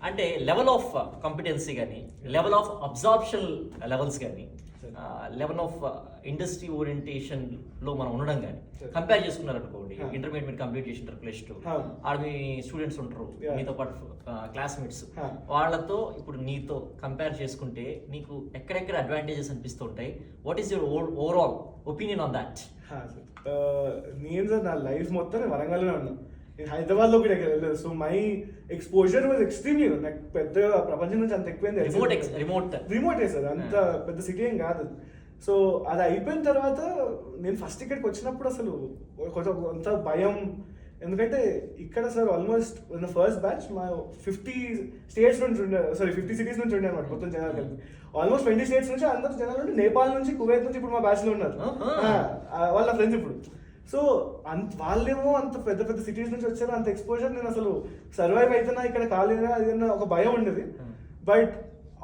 అంటే level of competency కానీ, level of absorption levels కానీ, లెవెల్ ఆఫ్ ఇండస్ట్రీ ఓరియంటేషన్లో మనం ఉండడం కానీ కంపేర్ చేసుకున్నారనుకోండి, ఇంటర్మీడియట్ కంప్లీట్ చేసిన ప్లస్ టూ ఆడ మీ స్టూడెంట్స్ ఉంటారు, మీతో పాటు క్లాస్మేట్స్, వాళ్ళతో ఇప్పుడు నీతో కంపేర్ చేసుకుంటే నీకు ఎక్కడెక్కడ అడ్వాంటేజెస్ అనిపిస్తుంటాయి? What is your overall opinion on that? నేను సార్ నా లైఫ్ మొత్తం నేను వరంగల్లో ఉన్నా, నేను హైదరాబాద్లో కూడా వెళ్ళలేదు. So my exposure was extremely, నాకు పెద్ద ప్రపంచం నుంచి అంత ఎక్కువ రిమోటే సార్, అంత పెద్ద సిటీ ఏం కాదు. సో అది అయిపోయిన తర్వాత నేను ఫస్ట్ ఇక్కడికి వచ్చినప్పుడు అసలు కొంచెం అంత భయం, ఎందుకంటే ఇక్కడ సార్ ఆల్మోస్ట్ ఫస్ట్ బ్యాచ్ మా 50 స్టేట్స్ నుంచి ఉండే, 50 సిటీస్ నుంచి ఉండే అనమాట మొత్తం జనాలు కలిపి. ఆల్మోస్ట్ 20 స్టేట్స్ నుంచి అందరూ జనాలు ఉంటే, నేపాల్ నుంచి, కువైట్ నుంచి ఇప్పుడు మా బ్యాచ్లో ఉన్నారు వాళ్ళ ఫ్రెండ్స్ ఇప్పుడు. సో వాళ్ళేమో అంత పెద్ద పెద్ద సిటీస్ నుంచి వచ్చారు, అంత ఎక్స్పోజర్, నేను అసలు సర్వైవ్ అవుతున్నా ఇక్కడ కాలేదా అదన్నా ఒక భయం ఉండేది. But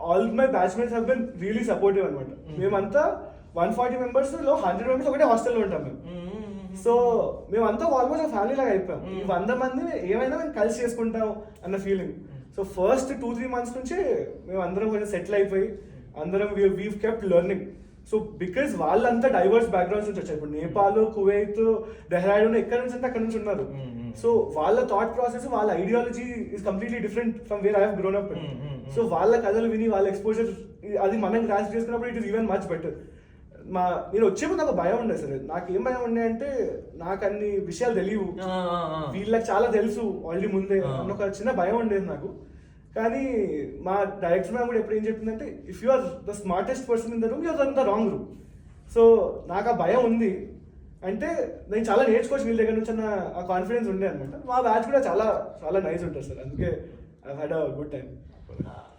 all my batchmates have been really supportive అనమాట. మేమంతా 140 members లో 100 members ఒకటే హాస్టల్లో ఉంటాం మేము. సో మేమంతా ఆల్మోస్ట్ ఫ్యామిలీ లాగా అయిపోయాం. ఈ 100 మంది ఏమైనా మేము కలిసి చేసుకుంటాం అన్న ఫీలింగ్. సో ఫస్ట్ 2-3 months నుంచి మేము అందరం కొంచెం సెటిల్ అయిపోయి అందరం we kept learning. So because వాళ్ళంతా డైవర్స్ బ్యాక్గ్రౌండ్స్ నుంచి వచ్చారు. ఇప్పుడు నేపాల్, కువైట్, డెహ్రాడూన్ ఎక్కడి నుంచి అంటే అక్కడ నుంచి ఉన్నారు. సో వాళ్ళ థాట్ ప్రాసెస్, వాళ్ళ ideology is completely different from where I have grown up. So వాళ్ళ కథలు విని వాళ్ళ ఎక్స్పోజర్ అది మనం గ్రాస్ప్ చేసుకున్నప్పుడు it is even much better. నేను వచ్చే ముందు నాకు భయం ఉండేది సార్. నాకు ఏం భయం ఉండే అంటే, నాకు అన్ని విషయాలు తెలియవు, వీళ్ళకి చాలా తెలుసు ఆల్రెడీ ముందే అన్న ఒక చిన్న భయం ఉండేది నాకు. కానీ మా డైరెక్టర్ మ్యామ్ కూడా ఎప్పుడు ఏం చెప్పిందంటే, if you are the smartest person in the room, you are in the wrong room. So నాకు ఆ భయం ఉంది అంటే నేను చాలా నేర్చుకోవచ్చు వీళ్ళ దగ్గర నుంచి అన్న ఆ కాన్ఫిడెన్స్ ఉండే అనమాట. మా బ్యాచ్ కూడా చాలా చాలా నైస్ ఉంటుంది సార్, అందుకే I had a good time.